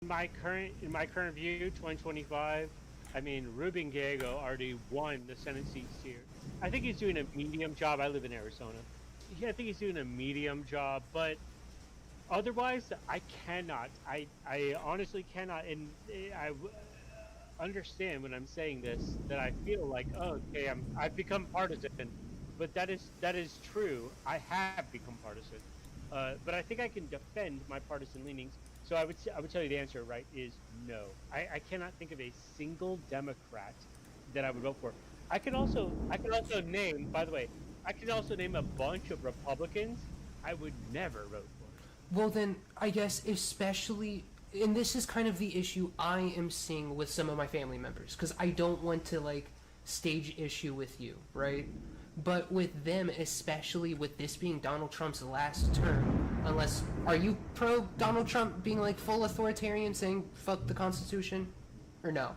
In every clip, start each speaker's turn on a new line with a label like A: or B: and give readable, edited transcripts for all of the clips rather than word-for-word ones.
A: In my current view, 2025. I mean, Ruben Gallego already won the Senate seats here. I think he's doing a medium job. I live in Arizona. Yeah, I think he's doing a medium job, but otherwise, I cannot. I honestly cannot, and understand when I'm saying this that I feel like, oh, okay, I've become partisan, but that is true. I have become partisan, but I think I can defend my partisan leanings. So I would tell you the answer, right, is no. I cannot think of a single Democrat that I would vote for. I could also name, by the way, I could also name a bunch of Republicans I would never vote for.
B: Well, then, I guess, especially, and this is kind of the issue I am seeing with some of my family members, because I don't want to, like, stage issue with you, right? But with them, especially with this being Donald Trump's last term, unless, are you pro Donald Trump being, like, full authoritarian, saying fuck the Constitution? Or no?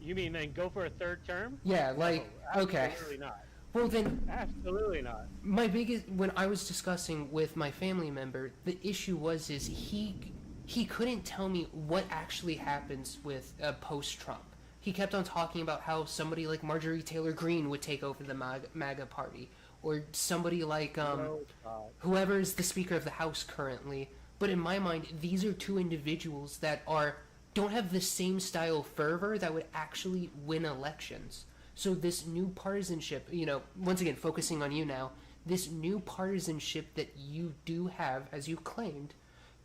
A: You mean then go for a third term?
B: Yeah,
A: No,
B: like, okay.
A: absolutely not.
B: Well, then,
A: Absolutely not.
B: my biggest, when I was discussing with my family member, the issue was is he couldn't tell me what actually happens with post Trump. He kept on talking about how somebody like Marjorie Taylor Greene would take over the MAGA party, or somebody like
A: No, God.
B: whoever is the Speaker of the House currently. But in my mind, these are two individuals that are don't have the same style fervor that would actually win elections. So this new partisanship, once again focusing on you now, this new partisanship that you do have, as you claimed,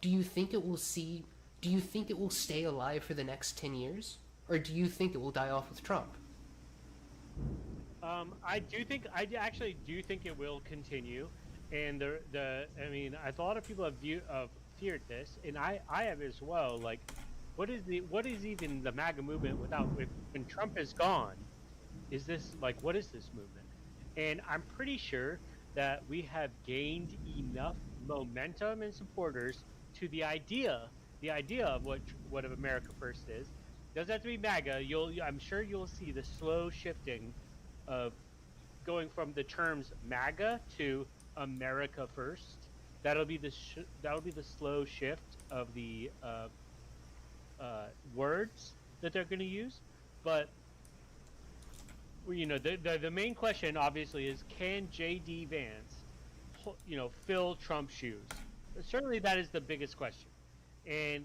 B: do you think it will see? Do you think it will stay alive for the next 10 years, or do you think it will die off with Trump?
A: I actually do think it will continue, and I mean, a lot of people have feared this, and I have as well. Like, what is even the MAGA movement without when Trump is gone? Is this like what is this movement? And I'm pretty sure that we have gained enough momentum and supporters to the idea of what of America First is. Doesn't have to be MAGA. I'm sure you'll see the slow shifting of going from the terms MAGA to America First. That'll be the slow shift of the words that they're going to use. But the main question obviously is, can JD Vance fill Trump's shoes? Certainly that is the biggest question, and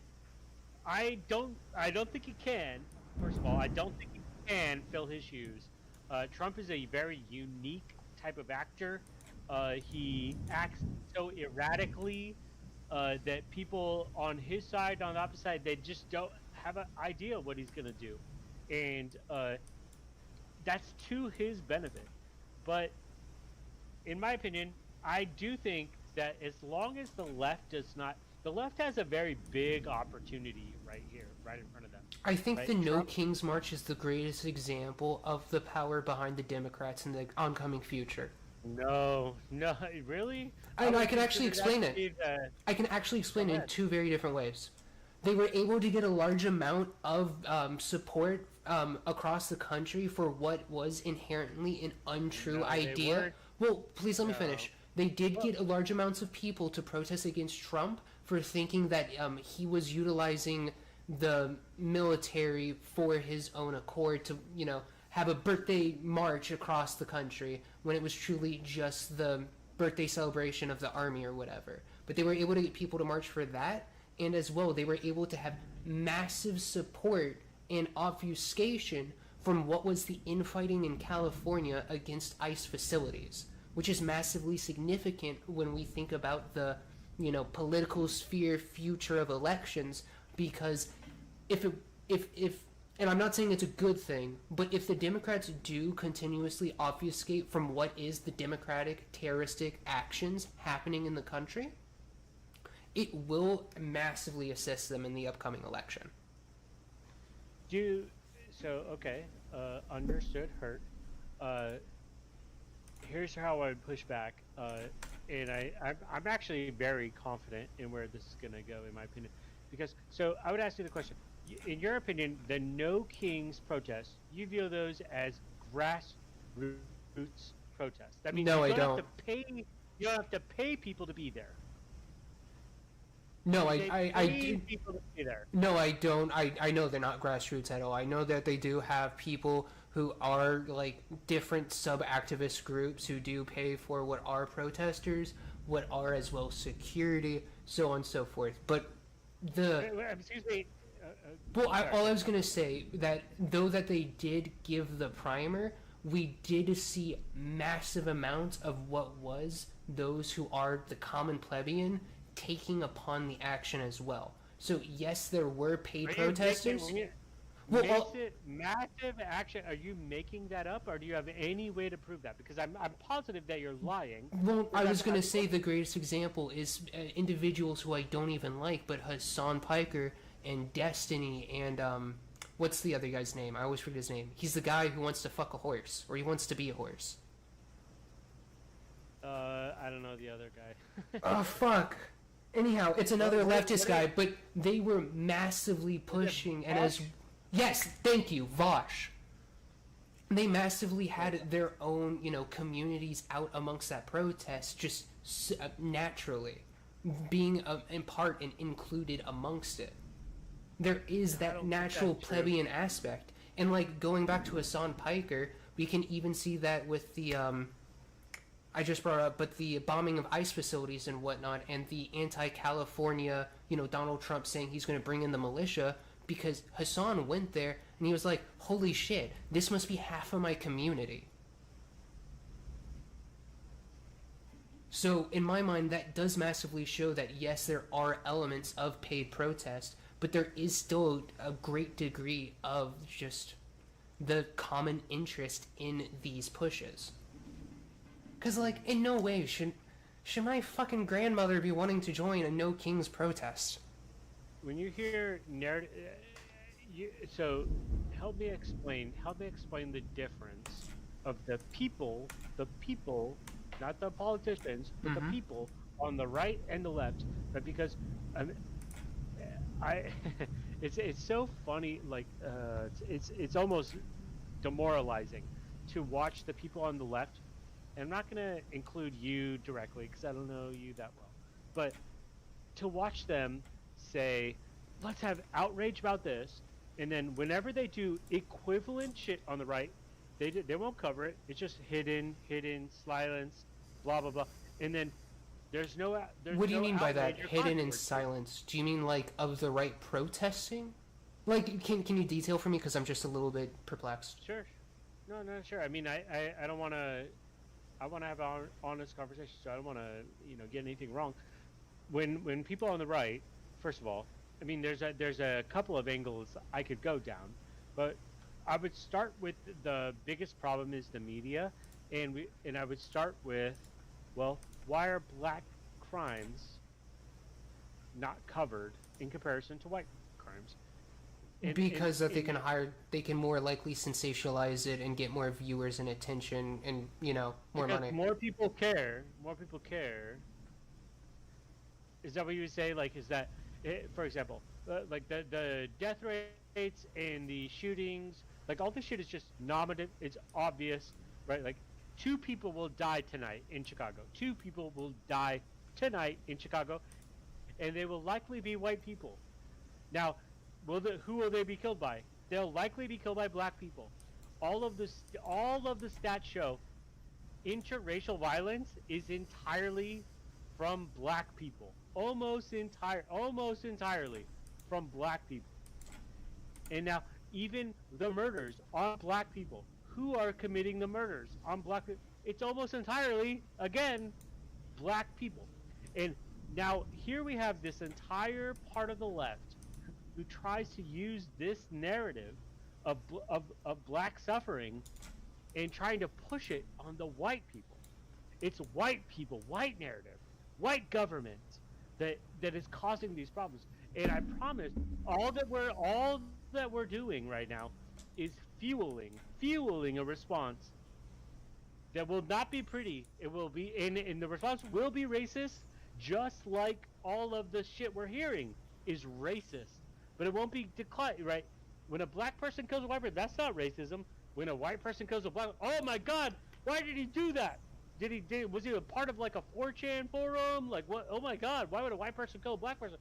A: I don't think he can. First of all, I don't think he can fill his shoes. Trump is a very unique type of actor. He acts so erratically that people on his side, on the opposite side, they just don't have an idea what he's gonna do, and that's to his benefit. But in my opinion, I do think that as long as the left has a very big opportunity right here, right in front of them.
B: I think
A: Right,
B: the No
A: Trump.
B: Kings March is the greatest example of the power behind the Democrats in the oncoming future.
A: No, no, really?
B: I
A: I
B: know, I
A: would
B: can actually
A: consider that
B: explain
A: to
B: it.
A: be the.
B: I can actually
A: Go
B: explain it in
A: ahead.
B: two very different ways. They were able to get a large amount of support across the country for what was inherently an untrue
A: No, they
B: idea.
A: weren't.
B: Well, please let me
A: No.
B: finish. They did
A: Well,
B: get a large amounts of people to protest against Trump for thinking that he was utilizing the military for his own accord to, have a birthday march across the country when it was truly just the birthday celebration of the army or whatever. But they were able to get people to march for that, and as well, they were able to have massive support and obfuscation from what was the infighting in California against ICE facilities, which is massively significant when we think about the, political sphere future of elections, because if it, if and I'm not saying it's a good thing, but if the Democrats do continuously obfuscate from what is the democratic terroristic actions happening in the country, it will massively assist them in the upcoming election.
A: do so. Okay, understood. Hurt. Uh, Here's how I would push back, and I'm actually very confident in where this is gonna go, in my opinion, because so I would ask you the question: in your opinion, the No Kings protests, you view those as grassroots protests? That means
B: No, I don't.
A: you don't have to pay people to be there.
B: No,
A: They
B: I
A: pay
B: do.
A: people to be there.
B: No, I don't. I know they're not grassroots at all. I know that they do have people who are like different sub-activist groups who do pay for what are protesters, what are as well security, so on and so forth. But the
A: Excuse me.
B: well,
A: Sorry.
B: all I was gonna say that though that they did give the primer, we did see massive amounts of what was those who are the common plebeian taking upon the action as well. So yes, there were paid protesters. Well,
A: Makes it massive action. Are you making that up, or do you have any way to prove that? Because I'm positive that you're lying.
B: well, I was gonna say the greatest example is individuals who I don't even like, but Hassan Piker and Destiny and what's the other guy's name? I always forget his name. He's the guy who wants to fuck a horse, or he wants to be a horse.
A: I don't know the other guy.
B: Oh fuck. Anyhow, it's another
A: What-
B: leftist guy, but they were massively pushing, and as yes, thank you, Vosh. They massively had their own, communities out amongst that protest, just naturally being in part and included amongst it. There is
A: I
B: that
A: don't think
B: natural
A: that's true.
B: plebeian aspect, and like going back to Hassan Piker, we can even see that with the I just brought up, but the bombing of ICE facilities and whatnot, and the anti-California, Donald Trump saying he's going to bring in the militia, because Hassan went there and he was like, holy shit, this must be half of my community. So in my mind, that does massively show that yes, there are elements of paid protest, but there is still a great degree of just the common interest in these pushes. Because, like, in no way should my fucking grandmother be wanting to join a No Kings protest.
A: When you hear narrative, so help me explain the difference of the people, not the politicians, but the people on the right and the left. But because it's so funny, like it's almost demoralizing to watch the people on the left. And I'm not going to include you directly because I don't know you that well. But to watch them say, let's have outrage about this, and then whenever they do equivalent shit on the right, they won't cover it. It's just hidden, silence, blah, blah, blah. And then there's no
B: What do you mean by that,
A: outrage or
B: hidden in
A: controversy.
B: silence? Do you mean, like, of the right protesting? Like, can you detail for me? Because I'm just a little bit perplexed.
A: Sure. No, sure. I mean, I don't want to... I want to have an honest conversation, so I don't want to, get anything wrong. When people on the right, first of all, I mean, there's a couple of angles I could go down, but I would start with the biggest problem is the media, and I would start with, well, why are black crimes not covered in comparison to white crimes?
B: Because they can more likely sensationalize it and get more viewers and attention and, more money.
A: More people care. Is that what you would say? Like, is that, for example, like the death rates and the shootings, like all this shit is just nominative. It's obvious, right? Like 2 people will die tonight in Chicago. 2 people will die tonight in Chicago, and they will likely be white people. Now, who will they be killed by? They'll likely be killed by black people. All of the stats show interracial violence is entirely from black people. Almost entirely from black people. And now, even the murders on black people, who are committing the murders on black people? It's almost entirely, again, black people. And now, here we have this entire part of the left who tries to use this narrative of black suffering and trying to push it on the white people. It's white people, white narrative, white government that is causing these problems. And I promise, all that we're doing right now is fueling a response that will not be pretty. It will be, and the response will be racist, just like all of the shit we're hearing is racist. But it won't be declined, right? When a black person kills a white person, that's not racism. When a white person kills a black, oh my God, why did he do that? was he a part of like a 4chan forum? Like what? Oh my God! Why would a white person kill a black person?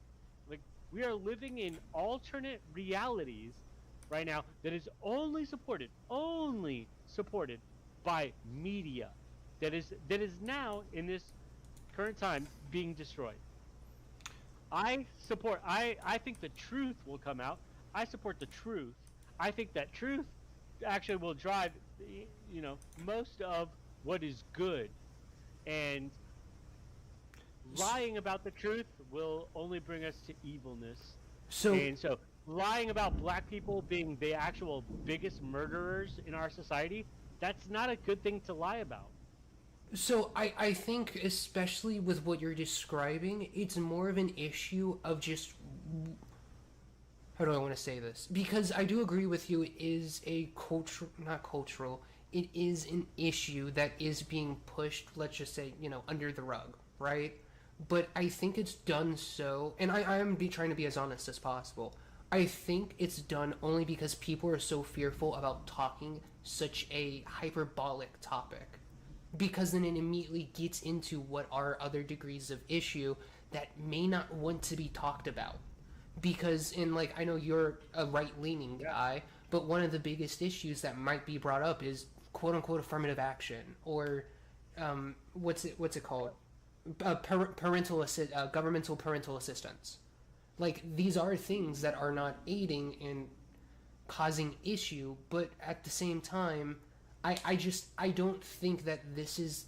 A: Like we are living in alternate realities right now that is only supported by media that is now in this current time being destroyed. I think the truth will come out. I support the truth. I think that truth actually will drive, most of what is good. And lying about the truth will only bring us to evilness. And so lying about black people being the actual biggest murderers in our society, that's not a good thing to lie about.
B: So I think, especially with what you're describing, it's more of an issue of just, how do I want to say this? Because I do agree with you, it is a not cultural, it is an issue that is being pushed, let's just say, under the rug, right? But I think it's done so, and I am trying to be as honest as possible. I think it's done only because people are so fearful about talking such a hyperbolic topic. Because then it immediately gets into what are other degrees of issue that may not want to be talked about. Because I know you're a right-leaning guy, but one of the biggest issues that might be brought up is quote-unquote affirmative action, or what's it called? Governmental parental assistance. Like, these are things that are not aiding in causing issue, but at the same time, I don't think that this is...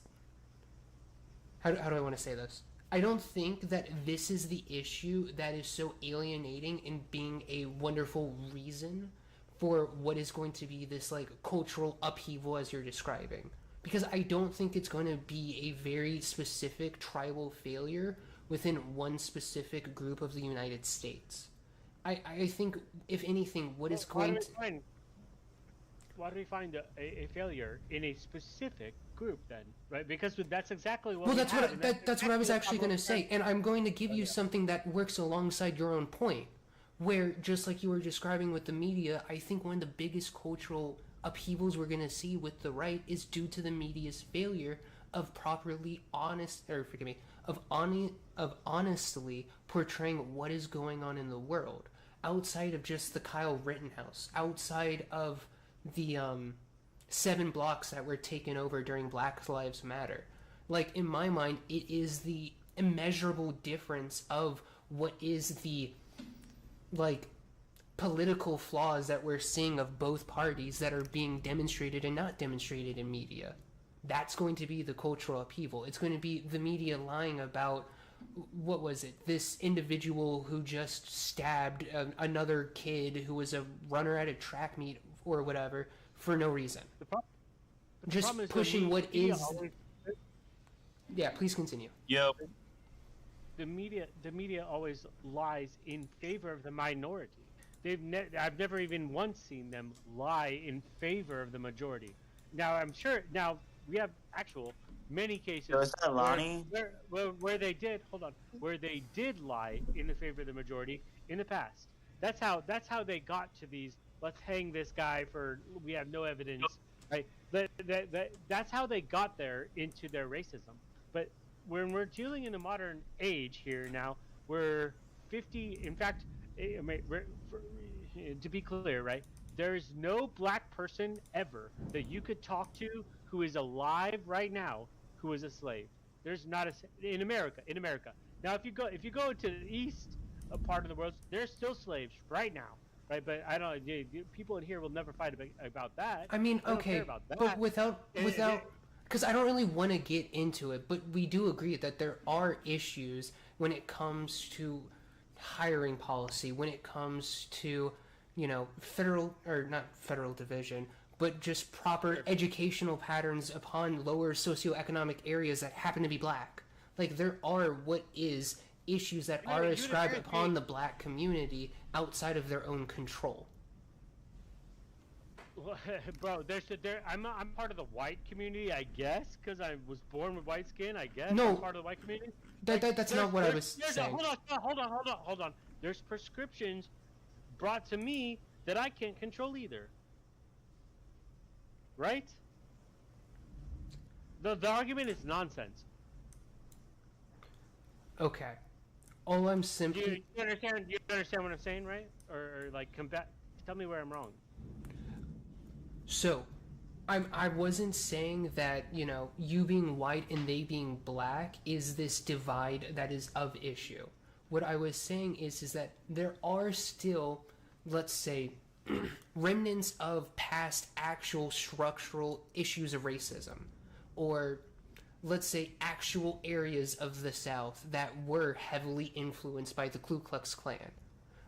B: How do I want to say this? I don't think that this is the issue that is so alienating in being a wonderful reason for what is going to be this, cultural upheaval as you're describing. Because I don't think it's going to be a very specific tribal failure within one specific group of the United States. I think, if anything, what is going to...
A: Why do we find a failure in a specific group then, right? Because that's exactly what.
B: Well, that's what I was actually going to say, and I'm going to give you something that works alongside your own point, where just like you were describing with the media, I think one of the biggest cultural upheavals we're going to see with the right is due to the media's failure of honestly portraying what is going on in the world, outside of just the Kyle Rittenhouse, outside of the 7 blocks that were taken over during Black Lives Matter. In my mind, it is the immeasurable difference of what is the political flaws that we're seeing of both parties that are being demonstrated and not demonstrated in media. That's going to be the cultural upheaval. It's going to be the media lying about, what was it, this individual who just stabbed another kid who was a runner at a track meet or whatever for no reason. Just pushing what is... Yeah, please continue.
C: Yep.
A: The media always lies in favor of the minority. I've never even once seen them lie in favor of the majority. Now I'm sure we have many cases
C: Is that Lonnie?
A: where they did lie in the favor of the majority in the past. That's how they got to these. Let's hang this guy for we have no evidence, right? That's how they got there into their racism. But when we're dealing in the modern age here now, we're 50. In fact, to be clear, right? There is no black person ever that you could talk to who is alive right now who is a slave. There's not in America. Now, if you go to the east part of the world, there's still slaves right now. Right, but I don't. People in here will never fight about that.
B: I mean, okay, but without, because I don't really want to get into it, but we do agree that there are issues when it comes to hiring policy, when it comes to, federal or not federal division, but just proper educational patterns upon lower socioeconomic areas that happen to be black. There are issues that are ascribed upon the black community outside of their own control.
A: Bro, I'm part of the white community, I guess, because I was born with white skin. I guess
B: no,
A: I'm part of the white community.
B: That's not what I was saying.
A: Hold on. There's prescriptions brought to me that I can't control either. Right? The argument is nonsense.
B: Okay. All I'm simply...
A: You understand? You understand what I'm saying, right? Or like combat? Tell me where I'm wrong.
B: So, I wasn't saying that, you know, you being white and they being black is this divide that is of issue. What I was saying is that there are still, let's say, remnants of past actual structural issues of racism, or let's say actual areas of the South that were heavily influenced by the Ku Klux Klan,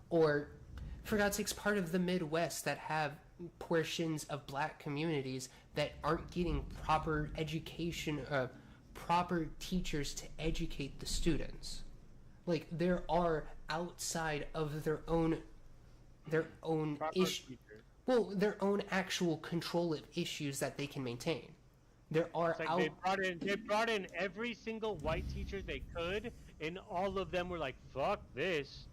B: or for God's sakes, part of the Midwest that have portions of black communities that aren't getting proper education, proper teachers to educate the students. Like, there are outside of their own issue, well, their own actual control of issues that they can maintain. There are
A: like they brought in every single white teacher they could, and all of them were like, "Fuck this."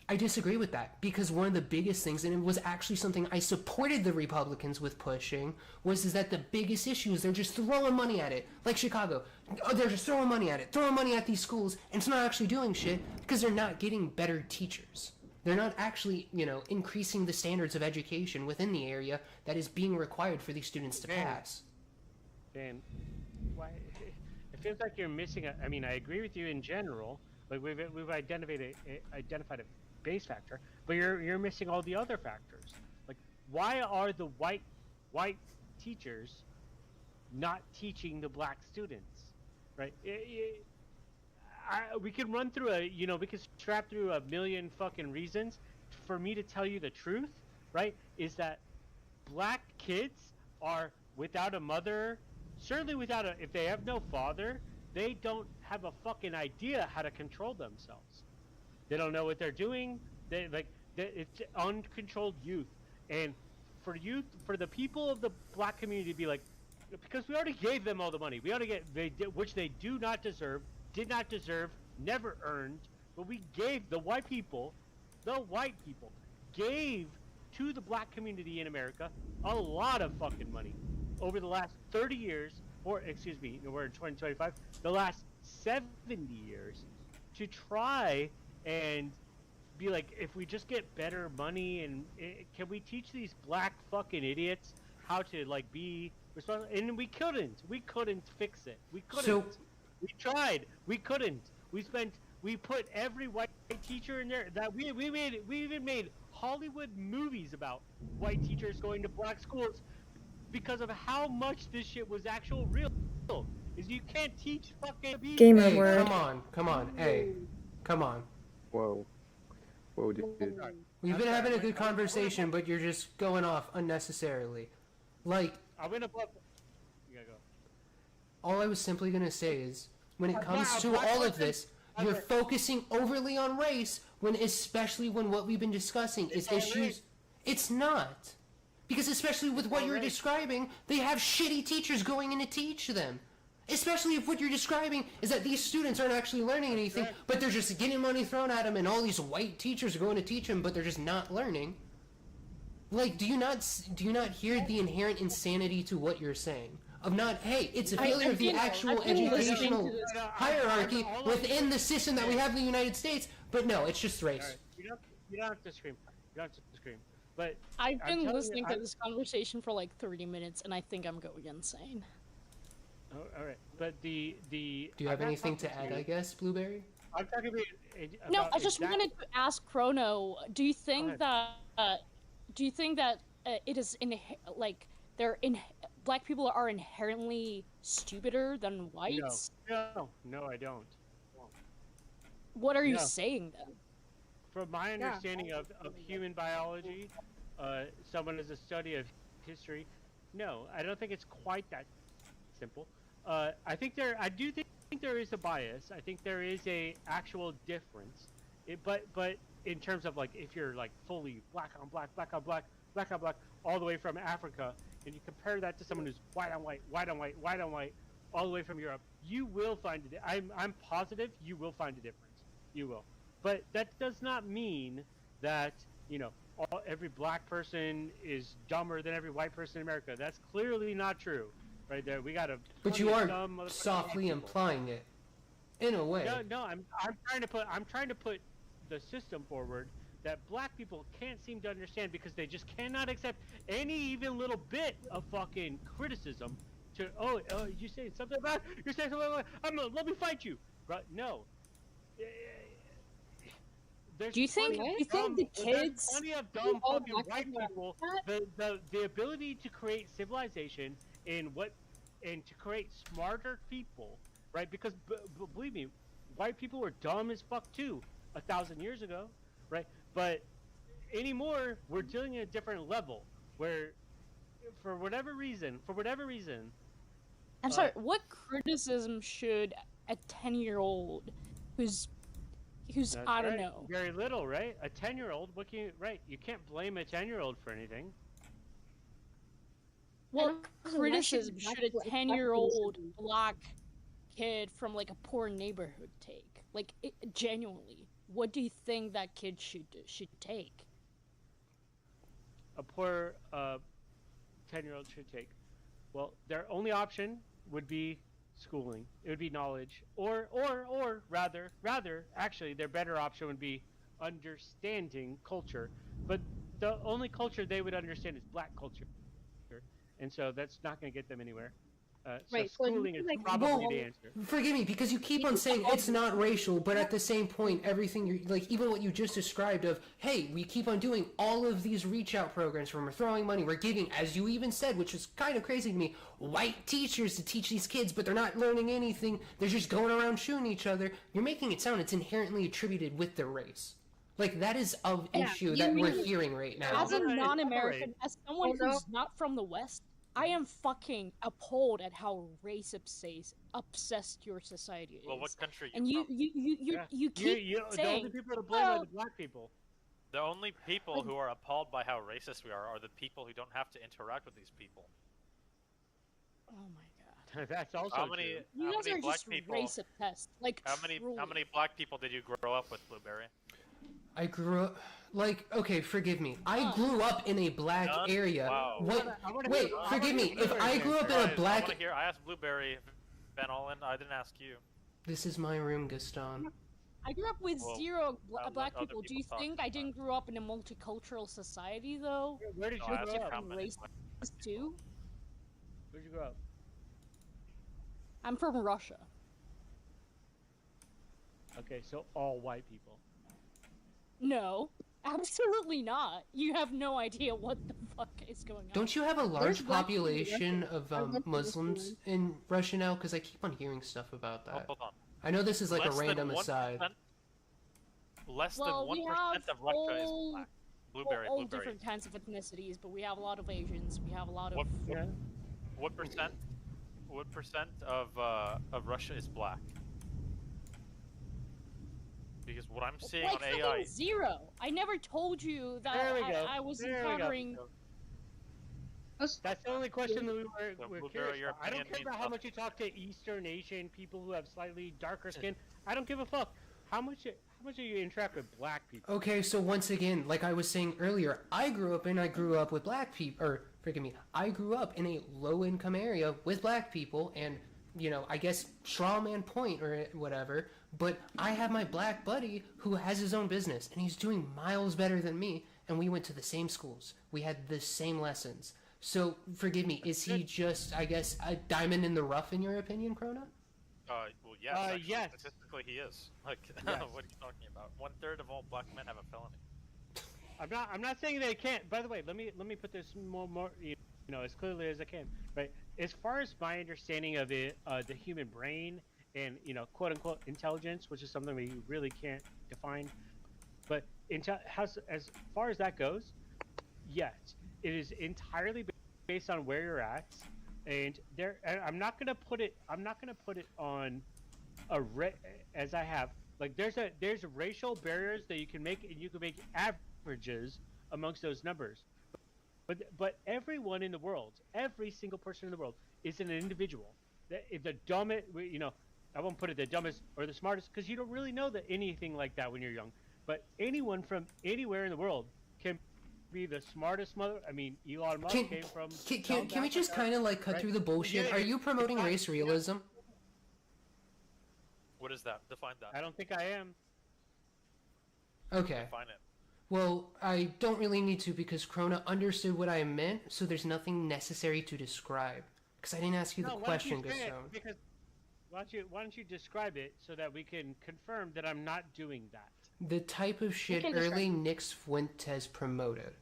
B: I disagree with that, because one of the biggest things, and it was actually something I supported the Republicans with pushing, was that the biggest issue is they're just throwing money at it. Like Chicago. Oh, they're just throwing money at it, throwing money at these schools, and it's not actually doing shit because they're not getting better teachers. They're not actually, you know, increasing the standards of education within the area that is being required for these students to pass.
A: Dan, why? It feels like you're missing I mean, I agree with you in general. Like we've identified a base factor, but you're missing all the other factors. Like, why are the white teachers not teaching the black students, right? We can run through we can strap through a million fucking reasons for me to tell you the truth, right? Is that black kids are without a mother, certainly without if they have no father, they don't have a fucking idea how to control themselves. They don't know what they're doing. It's uncontrolled youth. And for the people of the black community to be like, because we already gave them all the money. We already which they did not deserve, never earned, but we gave the white people gave to the black community in America a lot of fucking money over the last 30 years, or excuse me, we're in 2025, the last 70 years, to try and be like, if we just get better money and can we teach these black fucking idiots how to like be responsible? And we couldn't fix it. We we tried, we couldn't. We put every white teacher in there. That we even made Hollywood movies about white teachers going to black schools because of how much this shit was actual real. Is you can't teach fucking
C: Gamer
B: hey,
C: word.
B: Come on, hey, come on.
D: Whoa, dude.
B: We've been having a good conversation, but you're just going off unnecessarily. Like,
A: I went above. You gotta go.
B: all I was simply gonna say is, when it comes to all of this, you're focusing overly on race, especially when what we've been discussing is issues. It's not. Because especially with what you're describing, they have shitty teachers going in to teach them. Especially if what you're describing is that these students aren't actually learning anything, but they're just getting money thrown at them, and all these white teachers are going to teach them, but they're just not learning. Like, do you not hear the inherent insanity to what you're saying? Of not, hey, it's a failure of the actual educational hierarchy within the system that we have in the United States, but no, it's just race.
A: Right. You don't have to scream. You don't have to scream. But
E: I've been listening to this conversation for like 30 minutes, and I think I'm going insane.
A: Oh, all right, but the
B: Do you have anything to add, I guess, Blueberry?
A: I'm talking about
E: No, I just wanted to ask Chrono. Do you think that it is black people are inherently stupider than whites?
A: No, I don't.
E: What are you saying then?
A: From my understanding of human biology, someone as a study of history, no, I don't think it's quite that simple. I do think there is a bias. I think there is a actual difference. But in terms of like, if you're like fully black on black, all the way from Africa, and you compare that to someone who's white on white, all the way from Europe, you will find it. I'm positive you will find a difference. You will. But that does not mean that, every black person is dumber than every white person in America. That's clearly not true. right there. We got a.
B: But you are
A: dumb motherfucking
B: softly
A: people.
B: implying it, in a way.
A: No, I'm trying to put the system forward that black people can't seem to understand because they just cannot accept any even little bit of fucking criticism. You saying something about? You're saying something about? Let me fight you, right? No.
E: Do you think the kids?
A: There's plenty of dumb
E: all
A: fucking
E: black
A: white
E: people
A: people. The ability to create civilization and to create smarter people, right? Because believe me, white people were dumb as fuck too 1,000 years ago, right? But anymore, we're dealing at a different level where, for whatever reason,
E: I'm sorry. What criticism should a 10-year-old who's I don't know.
A: Very little, right? A 10-year-old, you can't blame a 10-year-old for anything.
E: What criticism should a 10-year-old black kid from like a poor neighborhood take? Like, genuinely, what do you think that kid should take?
A: A poor 10-year-old should take. Well, their only option would be schooling. It would be knowledge, or rather, actually, their better option would be understanding culture. But the only culture they would understand is black culture, and so that's not going to get them anywhere. So schooling is probably the answer.
B: Forgive me, because you keep on saying it's not racial, but at the same point, everything you're like, even what you just described of, hey, we keep on doing all of these reach out programs where we're throwing money, we're giving, as you even said, which is kind of crazy to me, white teachers to teach these kids, but they're not learning anything. They're just going around shooting each other. You're making it sound it's inherently attributed with their race. Like, that is an issue that we're hearing right now.
E: As a non-American, as someone who's not from the West, I am fucking appalled at how race obsessed your society is.
C: Well, what country?
E: And you keep saying
A: the only people to blame are the black people.
C: The only people who are appalled by how racist we are the people who don't have to interact with these people.
E: Oh my god.
A: That's also
C: how many,
A: true.
E: You
C: how
E: guys
C: many
E: are
C: black
E: just
C: people?
E: race obsessed. Like,
C: how many black people did you grow up with, Blueberry?
B: I grew up, like, okay, forgive me. I grew up in a black area.
C: Wow.
B: Wait, forgive me. If I grew up in a black...
C: I asked Blueberry, Van Allen, I didn't ask you.
B: This is my room, Gaston.
E: I grew up with zero black people. Do you
C: talk
E: think I didn't grow up in a multicultural society, though?
A: Where did you grow up?
E: Racist too?
A: Where'd you grow up?
E: I'm from Russia.
A: Okay, so all white people.
E: No, absolutely not. You have no idea what the fuck is going on.
B: Don't you have a large population of Muslims in Russia now? Because I keep on hearing stuff about that.
C: Hold on.
B: I know this is like
C: Less
B: a random
C: than 1%,
B: aside.
C: Less than 1% of Russia is black. Blueberry.
E: All different kinds of ethnicities, but we have a lot of Asians. We have a lot of.
C: What percent of Russia is black? Because what I'm seeing on AI...
E: Zero. I never told you that I was encountering...
A: That's the only question that we're curious
C: your
A: about. I don't care about how much you talk to Eastern Asian people who have slightly darker skin. I don't give a fuck. How much do you interact with black people?
B: Okay, so once again, like I was saying earlier, I grew up with black people, or forgive me, I grew up in a low-income area with black people, and, you know, I guess straw man point or whatever, but I have my black buddy who has his own business, and he's doing miles better than me, and we went to the same schools. We had the same lessons. So, forgive me, is he just, I guess, a diamond in the rough in your opinion, Krona?
C: Well, yes. Actually,
A: yes.
C: Statistically, he is. Like,
A: Yes.
C: what are you talking about? 1/3 of all black men have a felony.
A: I'm not saying they can't. By the way, let me put this more as clearly as I can. Right. As far as my understanding of the human brain and quote unquote intelligence, which is something we really can't define, but as far as that goes, yes, it is entirely based on where you're at, and I'm not gonna put it on as I have. Like there's racial barriers that you can make, and you can make averages amongst those numbers. But everyone in the world, every single person in the world is an individual. The dumbest, I won't put it the dumbest or the smartest, because you don't really know anything like that when you're young. But anyone from anywhere in the world can be the smartest mother. I mean, Elon Musk
B: Can,
A: came from.
B: can we just kind of like cut
A: right?
B: through the bullshit?
A: Yeah,
B: Are you promoting
A: not-
B: race realism?
C: What is that? Define that.
A: I don't think I am.
B: Okay.
C: Define it.
B: Well, I don't really need to because Krona understood what I meant, so there's nothing necessary to describe. Because I didn't ask you the
A: No,
B: question,
A: why don't you say it?
B: Gaston.
A: Because why don't you describe it so that we can confirm that I'm not doing that?
B: The type of shit
E: can describe
B: early Nick Fuentes promoted.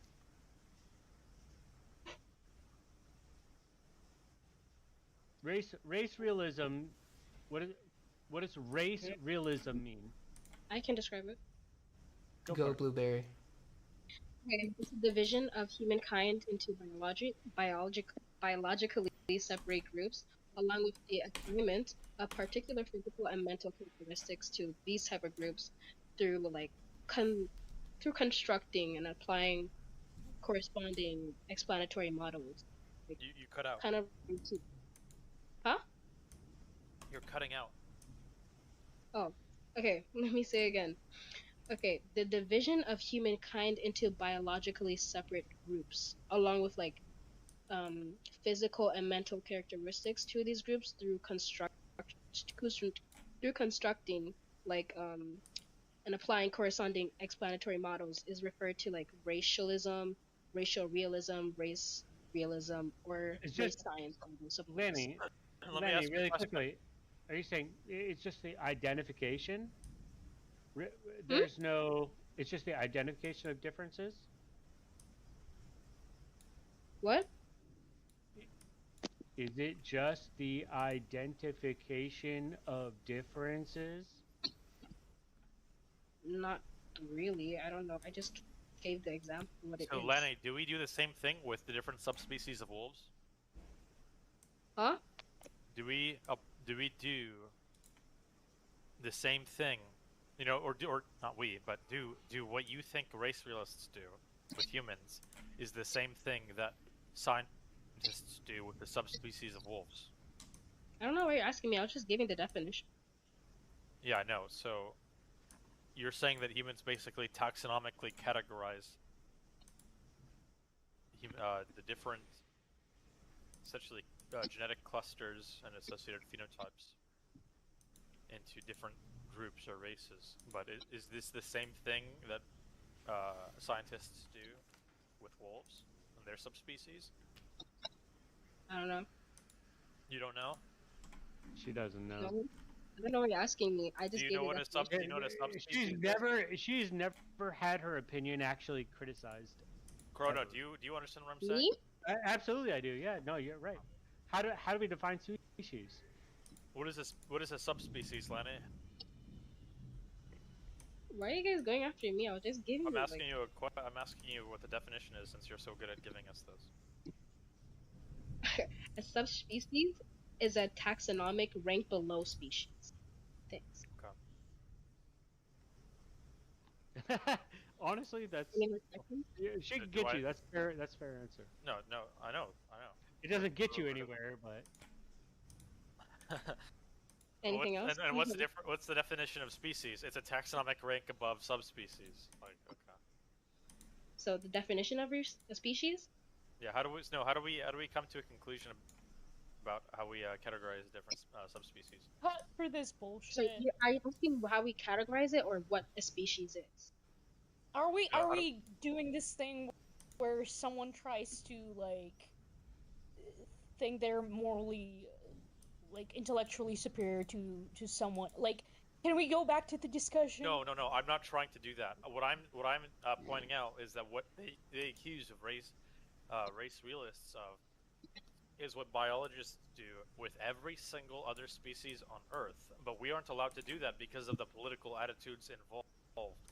A: Race realism. What does race realism mean?
E: I can describe it.
A: Go
B: Go
A: for it.
B: Blueberry.
E: Okay, it's a division of humankind into biologically separate groups, along with the assignment of particular physical and mental characteristics to these type of groups through through constructing and applying corresponding explanatory models.
C: You cut out.
E: Kind of, huh?
C: You're cutting out.
E: Oh, okay. Let me say again. Okay, the division of humankind into biologically separate groups, along with physical and mental characteristics to these groups through constructing and applying corresponding explanatory models is referred to like racialism, racial realism, race realism, or
A: It's
E: race
A: just-
E: science.
A: Lenny,
C: Let me ask you a
A: really
C: question.
A: quickly. Are you saying it's just the identification? There's no. It's just the identification of differences.
E: What?
A: Is it just the identification of differences?
E: Not really. I don't know. I just gave the example what it
C: So
E: is.
C: Lenny, do we do the same thing with the different subspecies of wolves?
E: Huh?
C: Do we do the same thing? You know, or not we, but do what you think race realists do with humans is the same thing that scientists do with the subspecies of wolves.
E: I don't know why you're asking me. I was just giving the definition.
C: Yeah, I know. So you're saying that humans basically taxonomically categorize the different, essentially, genetic clusters and associated phenotypes into different groups or races. But is this the same thing that scientists do with wolves and their subspecies?
E: I don't know.
C: You don't know?
A: She doesn't know.
E: No, I don't know what you're asking me. I just
C: Do you
E: gave
C: know
E: you
C: what
E: the
C: a sub? Do
E: definition.
C: you know what a subspecies?
A: She's never had her opinion actually criticized.
C: Crota, do you understand what I'm saying?
E: Me?
A: Absolutely, I do. Yeah, no, you're right. How do we define species?
C: What is this? What is a subspecies, Lenny?
E: Why are you guys going after me? I was just giving
C: I'm
E: you
C: asking you I'm asking you what the definition is, since you're so good at giving us this.
E: a subspecies is a taxonomic rank below species. Thanks.
A: Honestly, that's
E: Any more questions?
A: she can
C: Do
A: get
C: I-
A: you. That's fair. That's fair answer.
C: No, I know.
A: It doesn't get you anywhere, but
E: Anything else?
C: And what's the What's the definition of species? It's a taxonomic rank above subspecies. Like, okay.
E: So the definition of a species?
C: Yeah. How do we come to a conclusion about how we categorize different subspecies?
E: Cut for this bullshit.
F: So are you asking how we categorize it or what a species is?
E: Are we
C: No, I don't-
E: doing this thing where someone tries to like think they're morally like intellectually superior to someone? Like, can we go back to the discussion?
C: No. I'm not trying to do that. What I'm pointing out is that what they accuse of race realists of is what biologists do with every single other species on Earth. But we aren't allowed to do that because of the political attitudes involved.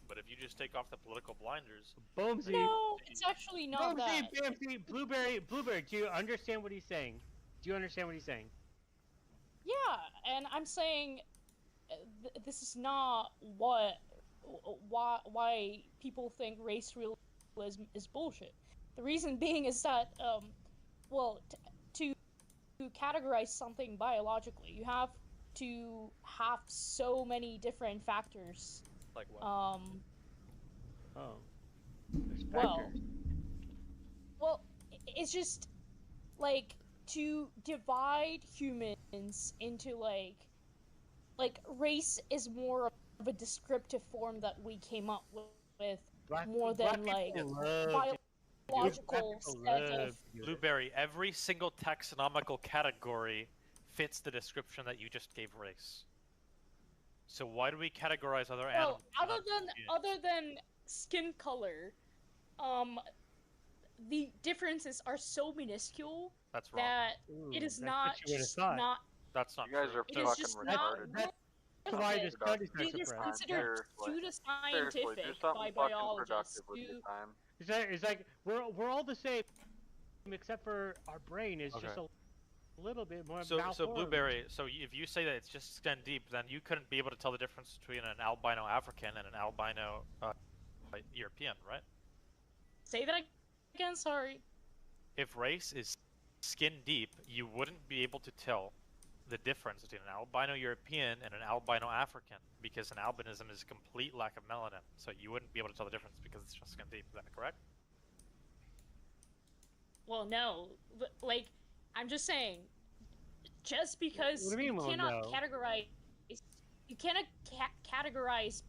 C: But if you just take off the political blinders,
A: Boomsy.
E: No, it's actually not
A: Boomsy,
E: that.
A: Bamsy, Blueberry. Do you understand what he's saying? Do you understand what he's saying?
E: Yeah, and I'm saying this is not why people think race realism is bullshit. The reason being is that to categorize something biologically, you have to have so many different factors.
C: like what?
A: Oh, there's
E: Well,
A: factors.
G: it's just like to divide humans into like race is more of a descriptive form that we came up with more than like biological set of
C: Blueberry, every single taxonomical category fits the description that you just gave race. So why do we categorize other animals?
G: Other than skin color, the differences are so minuscule
C: That's wrong.
G: that it is not just not.
C: That's not
H: You guys
C: true.
H: are
G: It is
H: fucking
G: just
H: retarded.
G: not.
A: That's why this study's not
G: It is
A: suppressed.
G: considered
H: Seriously,
G: pseudoscientific
H: do something
G: by
H: fucking
G: biologists.
H: productive with your time.
A: It's like we're all the same, except for our brain is just a little bit more
C: So
A: malformed.
C: Blueberry, so if you say that it's just skin deep, then you couldn't be able to tell the difference between an albino African and an albino European, right?
G: Say that again, sorry.
C: If race is skin deep, you wouldn't be able to tell the difference between an albino European and an albino African, because an albinism is a complete lack of melanin, so you wouldn't be able to tell the difference because it's just skin deep. Is that correct?
G: Well, no. Like, I'm just saying, just because
A: What do you mean,
G: you cannot
A: no?
G: categorize, you cannot categorize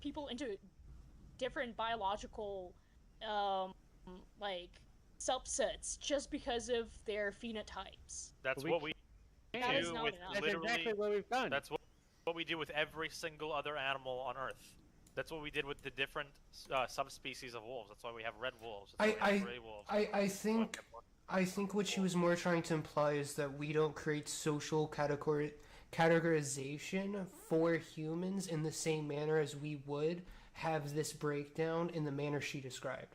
G: people into different biological, like, subsets just because of their phenotypes.
C: That's
A: We
C: what we
G: That is
C: do
G: not
C: with
G: enough.
A: That's
C: literally.
A: exactly what we've done.
C: That's what we do with every single other animal on Earth. That's what we did with the different subspecies of wolves. That's why we have red wolves. That's why we have gray wolves.
B: I think what she was more trying to imply is that we don't create social categorization for humans in the same manner as we would have this breakdown in the manner she described.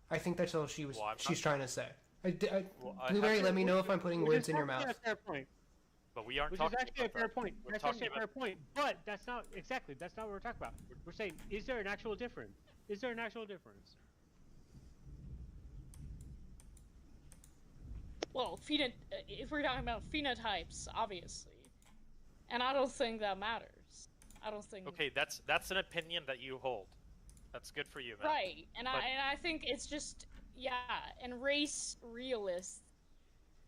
B: I think that's all she's trying to say. Blueberry, let me know if I'm putting words in your mouth.
A: That's a fair point.
C: But we aren't
A: Which
C: talking
A: is actually a
C: about
A: fair
C: that.
A: point.
C: We're
A: That's
C: talking
A: actually a fair
C: about
A: point. But that's not what we're talking about. We're saying, is there an actual difference? Is there an actual difference?
G: Well, if we're talking about phenotypes, obviously, and I don't think that matters. I don't think.
C: Okay, that's an opinion that you hold. That's good for you, man.
G: Right, and I think it's just and race realists.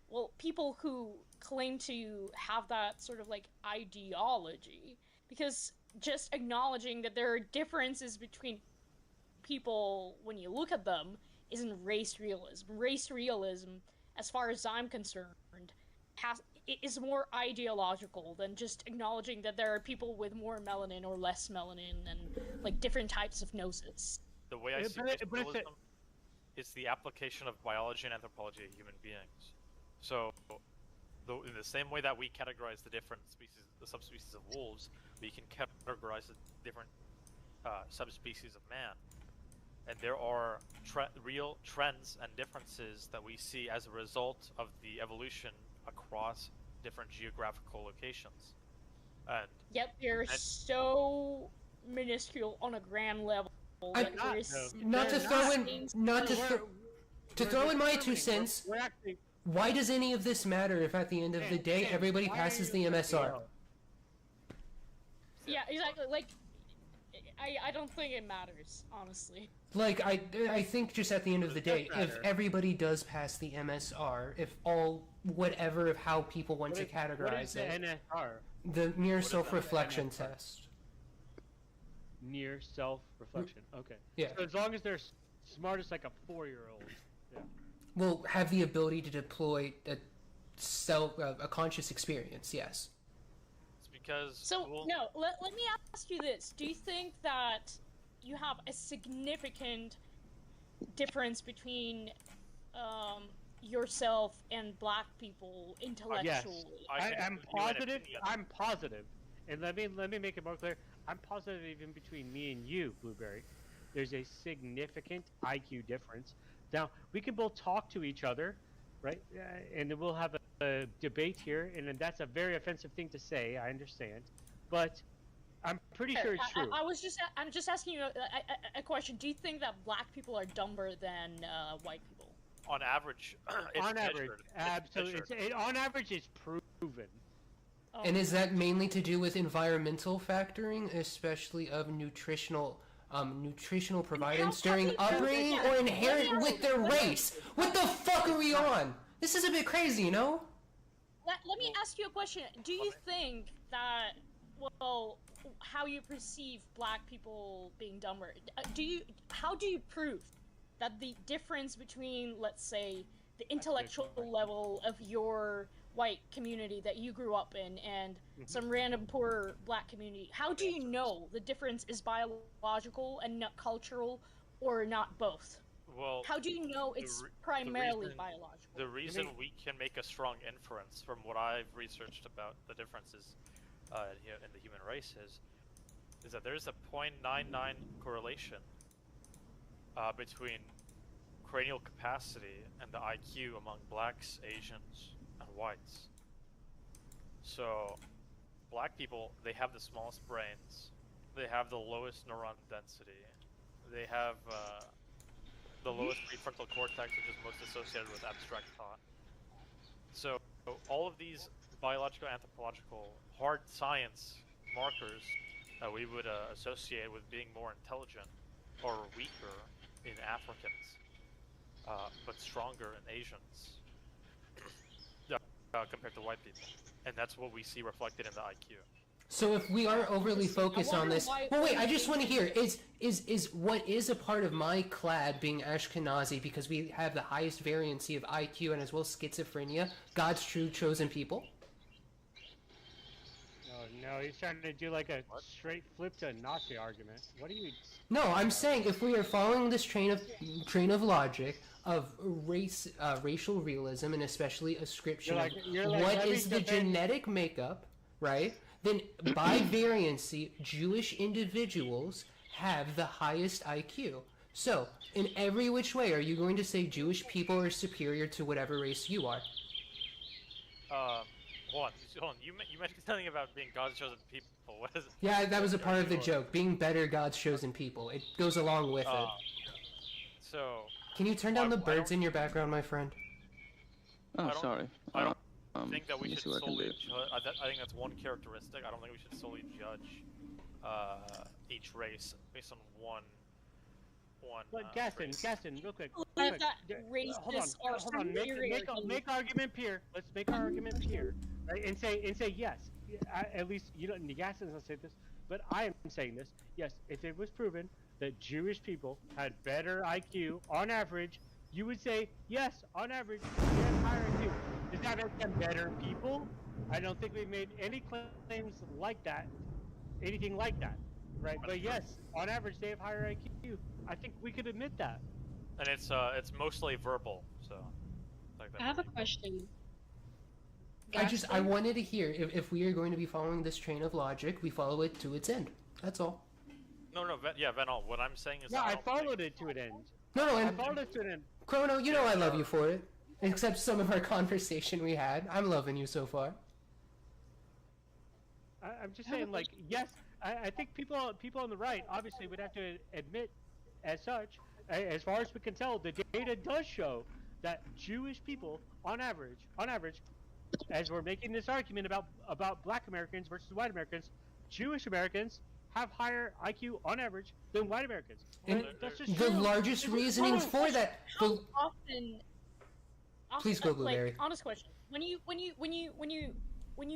G: Well, people who claim to have that sort of like ideology, because just acknowledging that there are differences between people when you look at them isn't race realism. Race realism, as far as I'm concerned, is more ideological than just acknowledging that there are people with more melanin or less melanin and like different types of noses.
C: The way I see race realism is the application of biology and anthropology to human beings. So, in the same way that we categorize the different subspecies of wolves, we can categorize the different subspecies of man. And there are real trends and differences that we see as a result of the evolution across different geographical locations. And
G: yet they're so minuscule on a grand level.
B: To throw in my 2 cents. Why does any of this matter if at the end of the day everybody passes the MSR?
G: Yeah, exactly. Like, I don't think it matters, honestly.
B: Like, I think just at the end of the day, if everybody does pass the MSR, if whatever of how people want to categorize it, the near self-reflection test.
A: Near self-reflection. Okay.
B: Yeah.
A: So as long as they're smart as like a 4-year-old. Yeah.
B: Will have the ability to deploy a conscious experience. Yes.
C: it's because
G: let me ask you this: do you think that you have a significant difference between yourself and black people intellectually?
A: Yes. I'm positive. I'm positive, and let me make it more clear. I'm positive even between me and you, Blueberry, there's a significant IQ difference. Now, we can both talk to each other, right? And then we'll have a debate here, and that's a very offensive thing to say, I understand. But I'm pretty sure it's true.
G: I'm just asking you a question. Do you think that black people are dumber than white people?
C: On average, it's
A: on average,
C: measured.
A: absolutely. On average, it's proven.
B: And is that mainly to do with environmental factoring, especially of nutritional nutritional providence
G: How do
B: during
G: you-
B: upbringing
G: yeah,
B: or
G: let me
B: inherent
G: ask
B: with
G: you-
B: their
G: let me ask
B: race.
G: you-
B: What the fuck are we on? This is a bit crazy, you know?
G: Let me ask you a question. Do you think that, well, how you perceive black people being dumber, how do you prove that the difference between, let's say, the intellectual level of your white community that you grew up in and some random poor black community, how do you know the difference is biological and not cultural, or not both?
C: Well,
G: How do you know it's primarily biological?
C: the reason we can make a strong inference from what I've researched about the differences in the human race is that there's a 0.99 correlation between cranial capacity and the IQ among blacks, Asians, and whites. So, black people, they have the smallest brains, they have the lowest neuron density, they have the lowest prefrontal cortex, which is most associated with abstract thought. So, all of these biological, anthropological, hard science markers that we would associate with being more intelligent or weaker in Africans, but stronger in Asians compared to white people. And that's what we see reflected in the IQ.
B: So if we are overly focused on this, well, wait, I just want to hear, is what is a part of my clad being Ashkenazi because we have the highest variancy of IQ and as well schizophrenia, God's true chosen people?
A: Oh no, he's trying to do like a straight flip to a Nazi argument. What are you?
B: No, I'm saying if we are following this train of logic of racial realism and especially ascription
A: you're
B: of
A: like
B: what
A: every
B: is the
A: defense-
B: genetic makeup, right? Then by variancy, Jewish individuals have the highest IQ. So, in every which way, are you going to say Jewish people are superior to whatever race you are?
C: Hold on. You mentioned something about being God's chosen people. What is it?
B: Yeah, that was a part of the joke. Being better God's chosen people. It goes along with it.
C: So,
B: Can you turn down the birds in your background, my friend?
D: Oh,
C: don't-
D: sorry.
C: I don't
D: Um,
C: think that we
D: let me
C: should
D: see what I can
C: solely
D: do.
C: judge. I think that's one characteristic. I don't think we should solely judge each race based on one.
A: But Gaston, real quick.
G: Let that
A: Hold on,
G: racists are
A: hold on. Make argument pure. Let's make our argument pure, right? And say yes. At least you don't. Gaston's not saying this, but I am saying this. Yes, if it was proven that Jewish people had better IQ on average, you would say yes, on average, they have higher IQ. Does that make them better people? I don't think we've made any claims like that, anything like that, right? But yes, on average, they have higher IQ. I think we could admit that.
C: And it's mostly verbal, so. Like that.
E: I have a question.
B: I
E: Gaston?
B: wanted to hear if we are going to be following this train of logic, we follow it to its end. That's all.
C: No, Venal. What I'm saying is.
A: No, I
C: don't think-
A: followed it to an end.
B: No,
A: I
B: and
A: followed it to an end.
B: Chrono, you know I love you for it. Except some of our conversation we had. I'm loving you so far.
A: I'm just saying, like, yes, I think people on the right obviously would have to admit, as such, as far as we can tell, the data does show that Jewish people, on average, as we're making this argument about Black Americans versus white Americans, Jewish Americans have higher IQ on average than white Americans.
B: And
A: that's just
B: the
A: true.
B: largest reasoning for that.
G: How often?
B: Please go, Blueberry.
G: Like, honest question. When you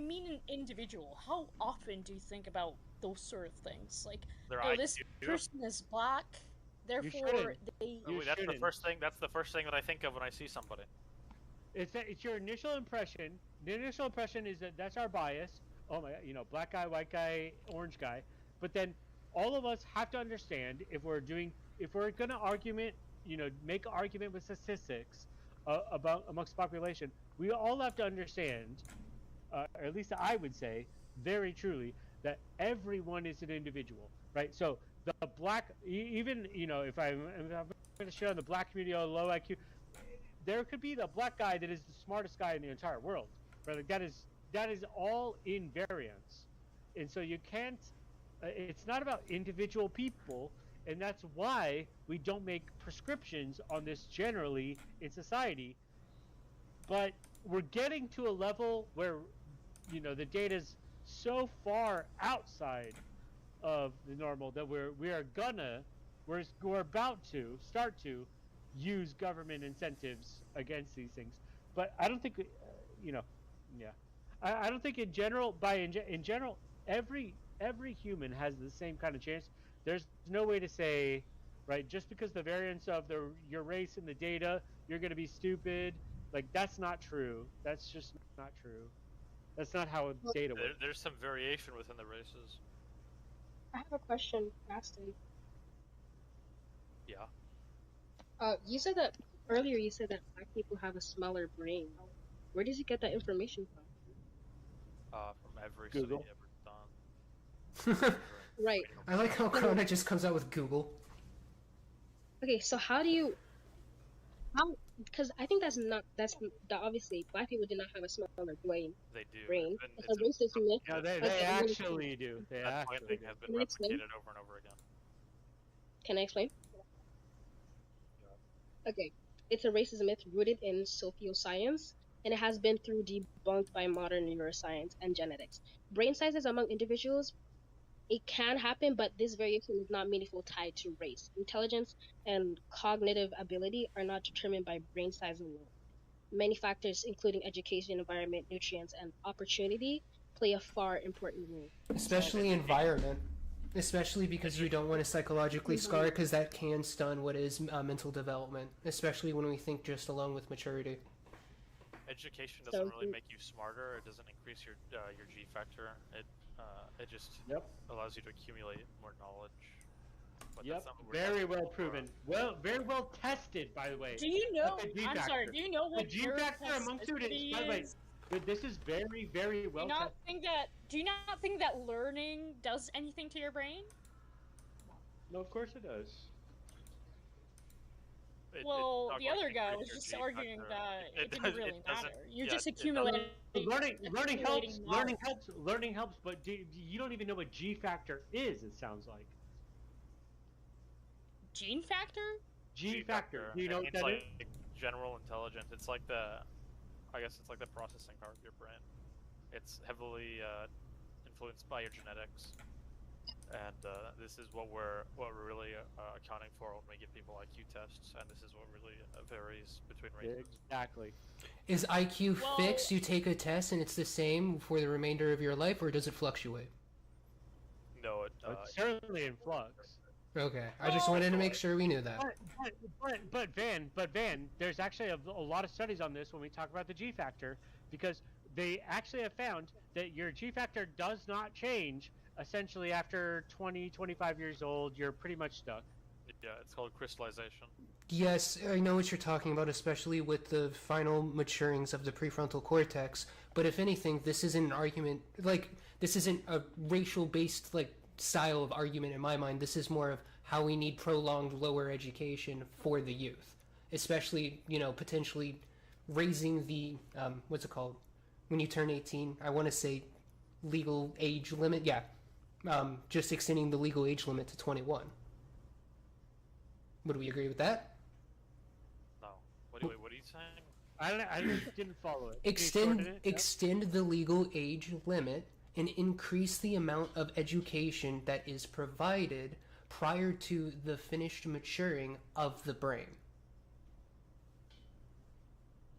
G: meet an individual, how often do you think about those sort of things? Like,
C: Their
G: oh, this
C: IQ.
G: person is black, therefore
A: shouldn't.
G: they.
C: Oh,
A: You
C: wait, that's the
A: shouldn't.
C: first thing. That's the first thing that I think of when I see somebody.
A: It's your initial impression. The initial impression is that that's our bias. Oh my, black guy, white guy, orange guy. But then all of us have to understand if we're gonna make an argument with statistics about amongst the population, we all have to understand, or at least I would say, very truly, that everyone is an individual, right? So the black, even if I'm going to shit on the black community on low IQ, there could be the black guy that is the smartest guy in the entire world, right? Like that is all in variance, and so you can't. It's not about individual people, and that's why we don't make prescriptions on this generally in society. But we're getting to a level where, the data's so far outside of the normal that we're about to start to use government incentives against these things. But I don't think, you know, yeah, I don't think in general, in general, every human has the same kind of chance. There's no way to say, right, just because the variance of your race in the data, you're going to be stupid. Like, that's not true. That's just not true. That's not how data works.
C: There's some variation within the races.
E: I have a question, Aston.
C: Yeah.
E: You said that earlier. You said that black people have a smaller brain. Where did you get that information from?
C: From every
A: Google.
C: study ever done.
E: Right.
B: I like how Corona just comes out with Google.
E: Okay, so how? Because I think that's obviously black people do not have a smaller brain.
C: They do.
E: Brain.
C: It's
E: It's a racist myth.
A: Yeah, they
E: Okay,
A: actually do. They
C: that
A: actually
C: finding
A: do.
C: has been
E: Can I explain?
C: replicated over and over again.
E: Can I explain? Okay, it's a racist myth rooted in socioscience, and it has been through debunked by modern neuroscience and genetics. Brain sizes among individuals, it can happen, but this variation is not meaningful tied to race. Intelligence and cognitive ability are not determined by brain size alone. Many factors, including education, environment, nutrients, and opportunity, play a far important role.
B: Especially environment. Especially because you don't want to psychologically scar, because that can stun what is mental development. Especially when we think just along with maturity.
C: Education doesn't really make you smarter. It doesn't increase your G factor. It just allows you to accumulate more knowledge. But that's not what we're
A: Very
C: testing
A: well
C: for.
A: proven. Well, very well tested, by the way.
G: Do you know?
A: That's the G
G: I'm
A: factor.
G: sorry. Do you know what
A: The G factor among students, by the way, but this is very, very well tested.
G: Do you not think that learning does anything to your brain?
A: No, of course it does.
G: Well, the other guy was
C: your
G: just
C: G
G: arguing
C: factor.
G: that it didn't really matter. You're
C: yeah,
G: just
C: it doesn't-
G: accumulating.
A: Learning helps.
G: knowledge.
A: Learning helps. But you don't even know what G factor is. It sounds like
G: Gene factor?
A: G factor. Do you
C: It
A: know what
C: means
A: that is?
C: like general intelligence. It's like I guess it's like the processing power of your brain. It's heavily influenced by your genetics, and this is what we're really accounting for when we give people IQ tests, and this is what really varies between races.
A: Exactly.
B: Is IQ fixed? You take a test and it's the same for the remainder of your life, or does it fluctuate?
C: No,
A: It's certainly in flux.
B: Okay, I just wanted to make sure we knew that.
A: But Van, there's actually a lot of studies on this when we talk about the G factor, because they actually have found that your G factor does not change essentially after 20, 25 years old. You're pretty much stuck.
C: Yeah, it's called crystallization.
B: Yes, I know what you're talking about, especially with the final maturings of the prefrontal cortex. But if anything, this isn't an argument, like, this isn't a racial-based, like, style of argument in my mind. This is more of how we need prolonged lower education for the youth. Especially, potentially raising the, what's it called? When you turn 18, I want to say legal age limit, yeah. Just extending the legal age limit to 21. Would we agree with that?
C: No. What are you saying?
A: I didn't follow it.
B: Extend the legal age limit and increase the amount of education that is provided prior to the finished maturing of the brain.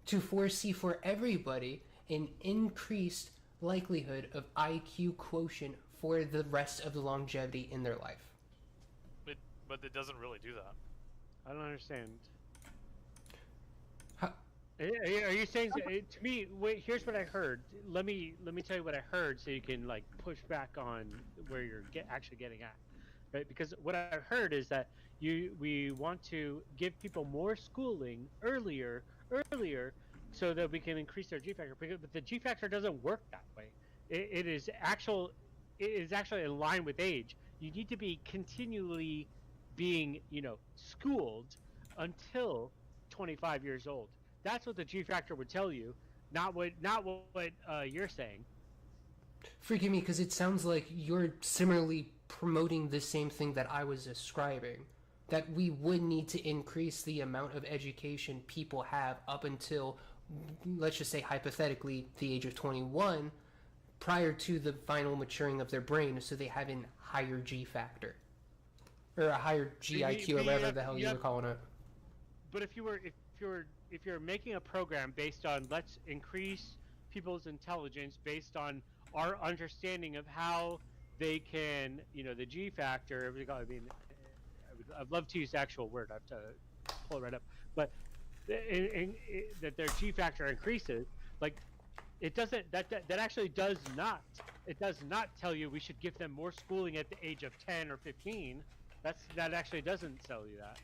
B: To foresee for everybody an increased likelihood of IQ quotient for the rest of the longevity in their life.
C: But it doesn't really do that.
A: I don't understand.
B: How?
A: Are you saying to me? Wait, here's what I heard. Let me tell you what I heard, so you can like push back on where you're actually getting at, right? Because what I heard is that we want to give people more schooling earlier, so that we can increase their G factor. But the G factor doesn't work that way. It is actually in line with age. You need to be continually being, schooled until 25 years old. That's what the G factor would tell you, not what you're saying.
B: Forgive me, because it sounds like you're similarly promoting the same thing that I was describing. That we would need to increase the amount of education people have up until, let's just say hypothetically, the age of 21, prior to the final maturing of their brain, so they have a higher G factor. Or a higher GIQ, or whatever the hell you were calling it.
A: But if you're making a program based on let's increase people's intelligence based on our understanding of how they can, the G factor. I mean, I'd love to use the actual word. I have to pull it right up, but that their G factor increases. Like, it doesn't. That actually does not. It does not tell you we should give them more schooling at the age of 10 or 15. That actually doesn't tell you that.